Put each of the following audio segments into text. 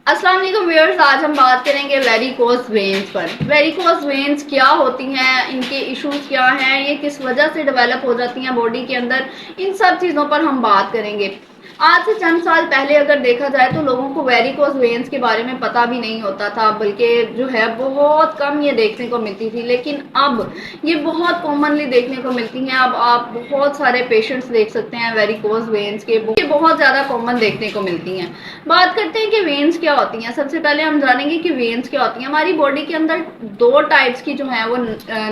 अस्सलाम वालेकुम व्यूअर्स, आज हम बात करेंगे वेरिकोज वेन्स पर। वेरिकोज वेन्स क्या होती हैं, इनके इश्यूज क्या हैं, ये किस वजह से डेवलप हो जाती हैं बॉडी के अंदर, इन सब चीज़ों पर हम बात करेंगे। आज से चंद साल पहले अगर देखा जाए तो लोगों को वेरिकोज वेन्स के बारे में पता भी नहीं होता था, बल्कि जो है बहुत कम ये देखने को मिलती थी। लेकिन अब ये बहुत कॉमनली देखने को मिलती हैं। अब आप बहुत सारे पेशेंट्स देख सकते हैं वेरिकोज वेन्स के, ये बहुत ज़्यादा कॉमन देखने को मिलती हैं। बात करते हैं कि वेन्स क्या होती हैं। सबसे पहले हम जानेंगे कि वेन्स क्या होती हैं। हमारी बॉडी के अंदर दो टाइप्स की जो है वो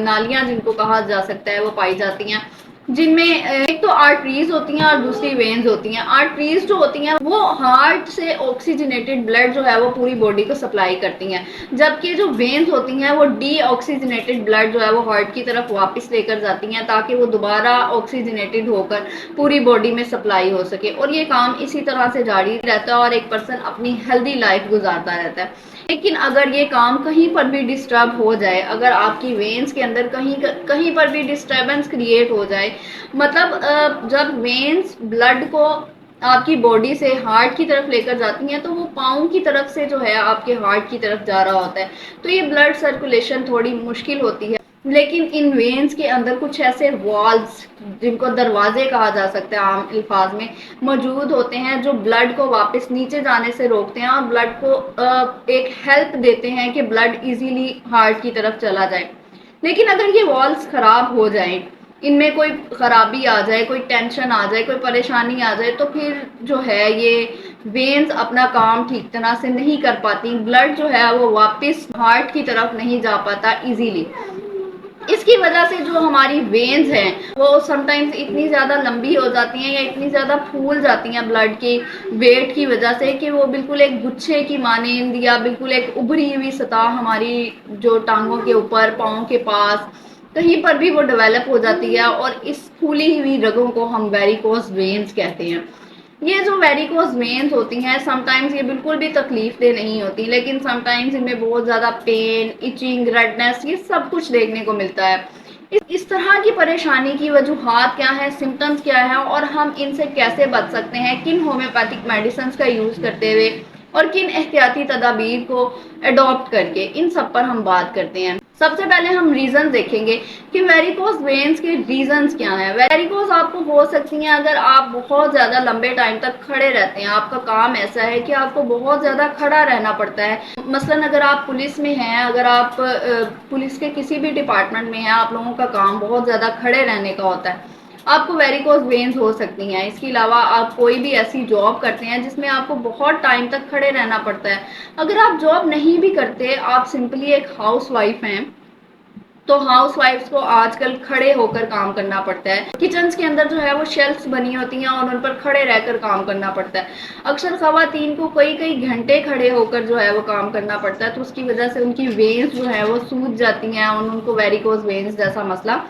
नालियां जिनको कहा जा सकता है वो पाई जाती हैं, जिनमें एक तो आर्टरीज होती हैं और दूसरी वेन्स होती हैं। आर्टरीज जो होती हैं वो हार्ट से ऑक्सीजनेटेड ब्लड जो है वो पूरी बॉडी को सप्लाई करती हैं, जबकि जो वेन्स होती हैं वो डी ऑक्सीजनेटेड ब्लड जो है वो हार्ट की तरफ वापस लेकर जाती हैं, ताकि वो दोबारा ऑक्सीजनेटेड होकर पूरी बॉडी में सप्लाई हो सके। और ये काम इसी तरह से जारी रहता है और एक पर्सन अपनी हेल्दी लाइफ गुजारता रहता है। लेकिन अगर ये काम कहीं पर भी डिस्टर्ब हो जाए, अगर आपकी वेन्स के अंदर कहीं कहीं पर भी डिस्टर्बेंस क्रिएट हो जाए, मतलब जब वेन्स ब्लड को आपकी बॉडी से हार्ट की तरफ लेकर जाती हैं तो वो पाँव की तरफ से जो है आपके हार्ट की तरफ जा रहा होता है, तो ये ब्लड सर्कुलेशन थोड़ी मुश्किल होती है। लेकिन इन वेन्स के अंदर कुछ ऐसे वॉल्व्स, जिनको दरवाजे कहा जा सकता है आम अल्फाज में, मौजूद होते हैं जो ब्लड को वापस नीचे जाने से रोकते हैं और ब्लड को एक हेल्प देते हैं कि ब्लड इजीली हार्ट की तरफ चला जाए। लेकिन अगर ये वॉल्व्स खराब हो जाएं, इनमें कोई खराबी आ जाए, कोई टेंशन आ जाए, कोई परेशानी आ जाए, तो फिर जो है ये वेन्स अपना काम ठीक तरह से नहीं कर पाती, ब्लड जो है वो वापस हार्ट की तरफ नहीं जा पाता इजीली। इसकी वजह से जो हमारी वेन्स हैं वो समटाइम्स इतनी ज़्यादा लंबी हो जाती हैं या इतनी ज़्यादा फूल जाती हैं ब्लड की वेट की वजह से कि वो बिल्कुल एक गुच्छे की मानेंद या बिल्कुल एक उभरी हुई सतह हमारी जो टांगों के ऊपर, पाँव के पास कहीं पर भी वो डेवलप हो जाती है, और इस फूली हुई रगों को हम वेरिकोज वेन्स कहते हैं। ये जो वेरिकोज वेन्स होती हैं समटाइम्स ये बिल्कुल भी तकलीफ दे नहीं होती, लेकिन समटाइम्स इनमें बहुत ज़्यादा पेन, इचिंग, रेडनेस, ये सब कुछ देखने को मिलता है। इस तरह की परेशानी की वजूहात क्या है, सिम्टम्स क्या है और हम इनसे कैसे बच सकते हैं, किन होम्योपैथिक मेडिसिन का यूज़ करते हुए और किन एहतियाती तदाबीर को अडॉप्ट करके, इन सब पर हम बात करते हैं। सबसे पहले हम रीजन देखेंगे कि वेरिकोज वेन्स के रीजंस क्या हैं। वेरिकोज आपको हो सकती हैं अगर आप बहुत ज़्यादा लंबे टाइम तक खड़े रहते हैं, आपका काम ऐसा है कि आपको बहुत ज़्यादा खड़ा रहना पड़ता है। मसलन अगर आप पुलिस में हैं, अगर आप पुलिस के किसी भी डिपार्टमेंट में हैं, आप लोगों का काम बहुत ज़्यादा खड़े रहने का होता है, आपको वेरिकोज वेन्स हो सकती हैं। इसके अलावा आप कोई भी ऐसी जॉब करते हैं जिसमें आपको बहुत टाइम तक खड़े रहना पड़ता है। अगर आप जॉब नहीं भी करते, आप सिंपली एक हाउस वाइफ हैं, तो हाउस वाइफ्स को आजकल खड़े होकर काम करना पड़ता है। किचन के अंदर जो है वो शेल्फ्स बनी होती हैं और उन पर खड़े रहकर काम करना पड़ता है। अक्सर खवातीन को कई कई घंटे खड़े होकर जो है वो काम करना पड़ता है, तो उसकी वजह से उनकी वेन्स जो है वो सूज जाती हैं और उनको वेरिकोज वेन्स जैसा मसला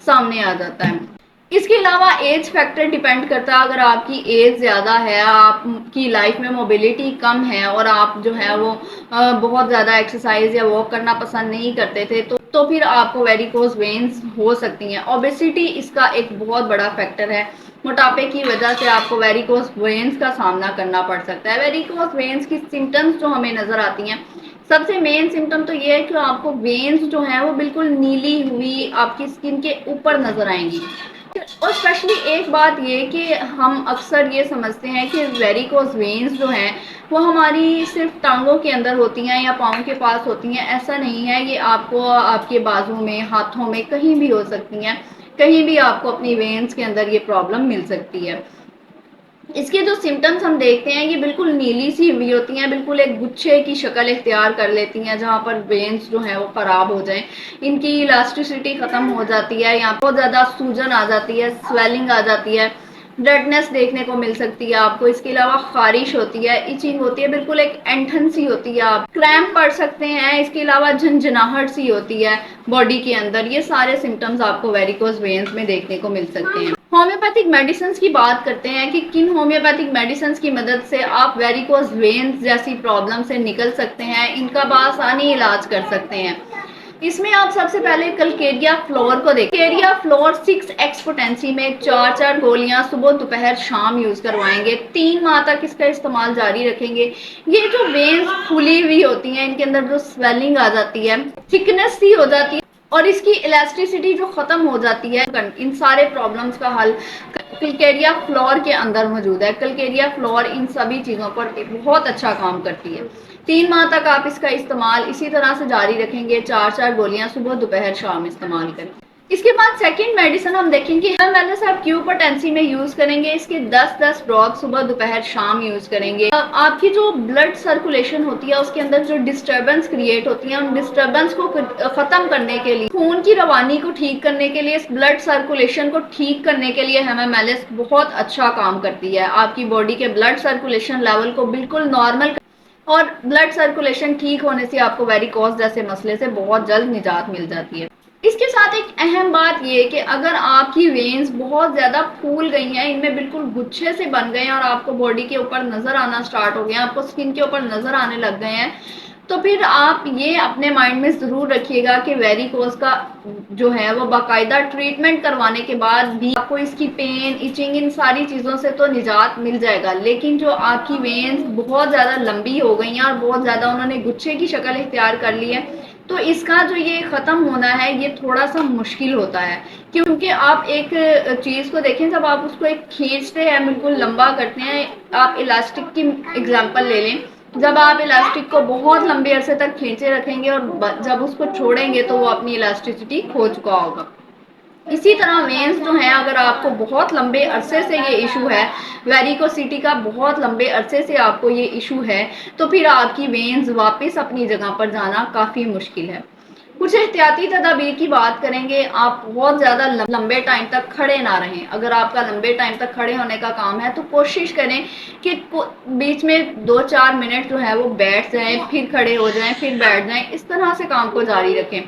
सामने आ जाता है। इसके अलावा एज फैक्टर डिपेंड करता है। अगर आपकी एज ज़्यादा है, आपकी लाइफ में मोबिलिटी कम है और आप जो है वो बहुत ज़्यादा एक्सरसाइज या वॉक करना पसंद नहीं करते थे, तो फिर आपको वेरिकोज वेन्स हो सकती हैं। ओबेसिटी इसका एक बहुत बड़ा फैक्टर है। मोटापे की वजह से आपको वेरिकोज वेन्स का सामना करना पड़ सकता है। वेरिकोज वेन्स की सिम्टम्स जो हमें नज़र आती हैं, सबसे मेन सिम्टम तो ये है कि आपको वेन्स जो है वो बिल्कुल नीली हुई आपकी स्किन के ऊपर नजर आएंगी। और स्पेशली एक बात ये कि हम अक्सर ये समझते हैं कि वेरिकोज वेन्स जो हैं वो हमारी सिर्फ टांगों के अंदर होती हैं या पाँव के पास होती हैं, ऐसा नहीं है। ये आपको आपके बाजू में, हाथों में, कहीं भी हो सकती हैं। कहीं भी आपको अपनी वेन्स के अंदर ये प्रॉब्लम मिल सकती है। इसके जो सिम्टम्स हम देखते हैं ये बिल्कुल नीली सी हुई होती हैं, बिल्कुल एक गुच्छे की शक्ल इख्तियार कर लेती हैं, जहाँ पर वेन्स जो है वो खराब हो जाएं, इनकी इलास्टिसिटी खत्म हो जाती है, यहाँ बहुत ज़्यादा सूजन आ जाती है, स्वेलिंग आ जाती है, रेडनेस देखने को मिल सकती है आपको। इसके अलावा खारिश होती है, इचिंग होती है, बिल्कुल एक एंठन सी होती है, आप क्रैम्प पड़ सकते हैं। इसके अलावा झंझनाहट सी होती है बॉडी के अंदर। ये सारे सिम्टम्स आपको वेरिकोज वेन्स में देखने को मिल सकते हैं। होम्योपैथिक मेडिसिन की बात करते हैं कि किन होम्योपैथिक मेडिसिन की मदद से आप वेरिकोज वेन्स जैसी प्रॉब्लम से निकल सकते हैं, इनका बासानी इलाज कर सकते हैं। इसमें आप सबसे पहले कलकेरिया फ्लोर को देखें। कलकेरिया फ्लोर 6x पोटेंसी में 4-4 गोलियां सुबह दोपहर शाम यूज करवाएंगे। 3 माह तक इसका इस्तेमाल जारी रखेंगे। ये जो वेन्स फूली हुई होती हैं, इनके अंदर जो स्वेलिंग आ जाती है, थिकनेस सी हो जाती है और इसकी इलास्टिसिटी जो खत्म हो जाती है, इन सारे प्रॉब्लम्स का हल कलकेरिया फ्लोर के अंदर मौजूद है। कलकेरिया फ्लोर इन सभी चीजों पर बहुत अच्छा काम करती है। 3 माह तक आप इसका इस्तेमाल इसी तरह से जारी रखेंगे। 4-4 गोलियां सुबह दोपहर शाम इस्तेमाल करें। इसके बाद सेकंड मेडिसिन हम देखेंगे, हम पहले से आप क्यू पोटेंसी में यूज करेंगे। इसके 10-10 ड्रॉप सुबह दोपहर शाम यूज करेंगे। आपकी जो ब्लड सर्कुलेशन होती है उसके अंदर जो डिस्टर्बेंस क्रिएट होती है, उन डिस्टर्बेंस को खत्म करने के लिए, खून की रवानी को ठीक करने के लिए, इस ब्लड सर्कुलेशन को ठीक करने के लिए हेमामेलिस बहुत अच्छा काम करती है। आपकी बॉडी के ब्लड सर्कुलेशन लेवल को बिल्कुल नॉर्मल और ब्लड सर्कुलेशन ठीक होने से आपको वेरिकोज जैसे मसले से बहुत जल्द निजात मिल जाती है। इसके साथ एक अहम बात ये है कि अगर आपकी वेन्स बहुत ज्यादा फूल गई हैं, इनमें बिल्कुल गुच्छे से बन गए हैं और आपको बॉडी के ऊपर नजर आना स्टार्ट हो गया, आपको स्किन के ऊपर नजर आने लग गए हैं, तो फिर आप ये अपने माइंड में जरूर रखिएगा कि वेरिकोज का जो है वो बाकायदा ट्रीटमेंट करवाने के बाद भी आपको इसकी पेन, इचिंग, इन सारी चीजों से तो निजात मिल जाएगा। लेकिन जो आपकी वेन्स बहुत ज्यादा लंबी हो गई हैं और बहुत ज्यादा उन्होंने गुच्छे की शक्ल इख्तियार कर ली है, तो इसका जो ये खत्म होना है ये थोड़ा सा मुश्किल होता है। क्योंकि आप एक चीज को देखें, जब आप उसको एक खींचते हैं, बिल्कुल लंबा करते हैं, आप इलास्टिक की एग्जांपल ले लें। जब आप इलास्टिक को बहुत लंबे अरसे तक खींचे रखेंगे और जब उसको छोड़ेंगे तो वो अपनी इलास्टिसिटी खो चुका होगा। इसी तरह वेन्स जो है, अगर आपको बहुत लंबे अरसे से ये इशू है, वेरिकोसिटी का बहुत लंबे अरसे से आपको ये इशू है, तो फिर आपकी वेन्स वापस अपनी जगह पर जाना काफी मुश्किल है। कुछ एहतियाती तदाबीर की बात करेंगे। आप बहुत ज्यादा लंबे टाइम तक खड़े ना रहें। अगर आपका लंबे टाइम तक खड़े होने का काम है तो कोशिश करें कि बीच में 2-4 मिनट जो है वो बैठ जाएं, फिर खड़े हो जाएं, फिर बैठ जाएं, इस तरह से काम को जारी रखें।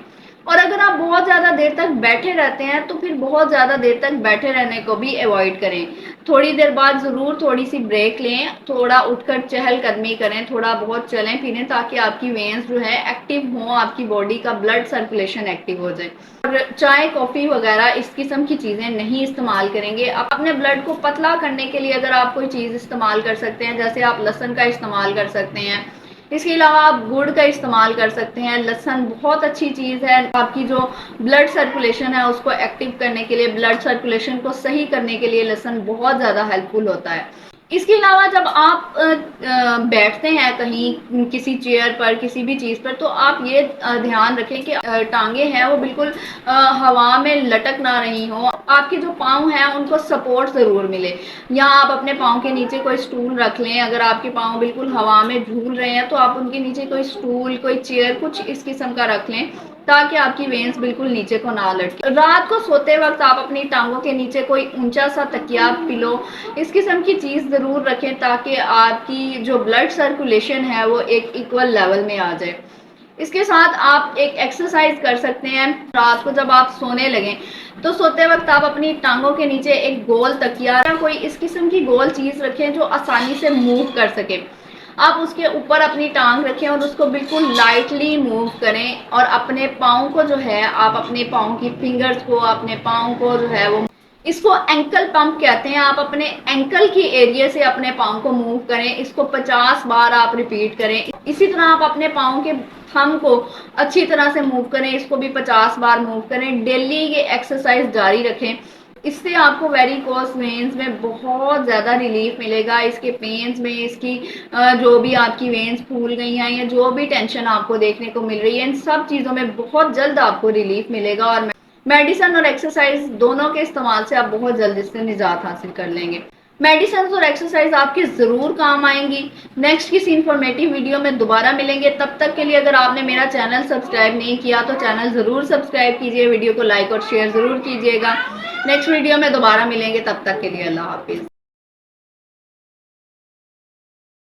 और अगर आप बहुत ज्यादा देर तक बैठे रहते हैं तो फिर बहुत ज्यादा देर तक बैठे रहने को भी अवॉइड करें। थोड़ी देर बाद जरूर थोड़ी सी ब्रेक लें, थोड़ा उठकर चहलकदमी करें, थोड़ा बहुत चलें फिरें, ताकि आपकी वेन्स जो है एक्टिव हो, आपकी बॉडी का ब्लड सर्कुलेशन एक्टिव हो जाए। और चाय, कॉफी वगैरह इस किस्म की चीजें नहीं इस्तेमाल करेंगे। आप अपने ब्लड को पतला करने के लिए अगर आप कोई चीज इस्तेमाल कर सकते हैं, जैसे आप लहसुन का इस्तेमाल कर सकते हैं। इसके अलावा आप गुड़ का इस्तेमाल कर सकते हैं। लहसुन बहुत अच्छी चीज़ है, आपकी जो ब्लड सर्कुलेशन है उसको एक्टिव करने के लिए, ब्लड सर्कुलेशन को सही करने के लिए लहसुन बहुत ज़्यादा हेल्पफुल होता है। इसके अलावा जब आप बैठते हैं कहीं किसी चेयर पर, किसी भी चीज़ पर, तो आप ये ध्यान रखें कि टांगे हैं वो बिल्कुल हवा में लटक ना रही हो। आपके जो पाँव हैं उनको सपोर्ट ज़रूर मिले। या आप अपने पाँव के नीचे कोई स्टूल रख लें। अगर आपके पाँव बिल्कुल हवा में झूल रहे हैं तो आप उनके नीचे कोई स्टूल, कोई चेयर, कुछ इस किस्म का रख लें, ताकि आपकी वेन्स बिल्कुल नीचे को ना लटके। रात को सोते वक्त आप अपनी टांगों के नीचे कोई ऊंचा सा तकिया, पिलो, इस किस्म की चीज जरूर रखें, ताकि आपकी जो ब्लड सर्कुलेशन है वो एक इक्वल लेवल में आ जाए। इसके साथ आप एक एक्सरसाइज कर सकते हैं। रात को जब आप सोने लगें तो सोते वक्त आप अपनी टांगों के नीचे एक गोल तकिया या कोई इस किस्म की गोल चीज रखें जो आसानी से मूव कर सके। आप उसके ऊपर अपनी टांग रखें और उसको बिल्कुल लाइटली मूव करें, और अपने पाँव को जो है, आप अपने पाँव की फिंगर्स को, अपने पाँव को जो है वो, इसको एंकल पंप कहते हैं। आप अपने एंकल की एरिया से अपने पाँव को मूव करें। इसको 50 बार आप रिपीट करें। इसी तरह आप अपने पाँव के थंब को अच्छी तरह से मूव करें, इसको भी 50 बार मूव करें। डेली ये एक्सरसाइज जारी रखें। इससे आपको वेरिकोस वेन्स में बहुत ज़्यादा रिलीफ मिलेगा। इसके पेन्स में, इसकी जो भी आपकी वेन्स फूल गई हैं या जो भी टेंशन आपको देखने को मिल रही है, इन सब चीज़ों में बहुत जल्द आपको रिलीफ मिलेगा। और मेडिसिन और एक्सरसाइज दोनों के इस्तेमाल से आप बहुत जल्द इससे निजात हासिल कर लेंगे। मेडिसिन और एक्सरसाइज आपके ज़रूर काम आएंगी। नेक्स्ट किसी इंफॉर्मेटिव वीडियो में दोबारा मिलेंगे। तब तक के लिए अगर आपने मेरा चैनल सब्सक्राइब नहीं किया तो चैनल ज़रूर सब्सक्राइब कीजिए, वीडियो को लाइक और शेयर ज़रूर कीजिएगा। नेक्स्ट वीडियो में दोबारा मिलेंगे, तब तक के लिए अल्लाह हाफिज़।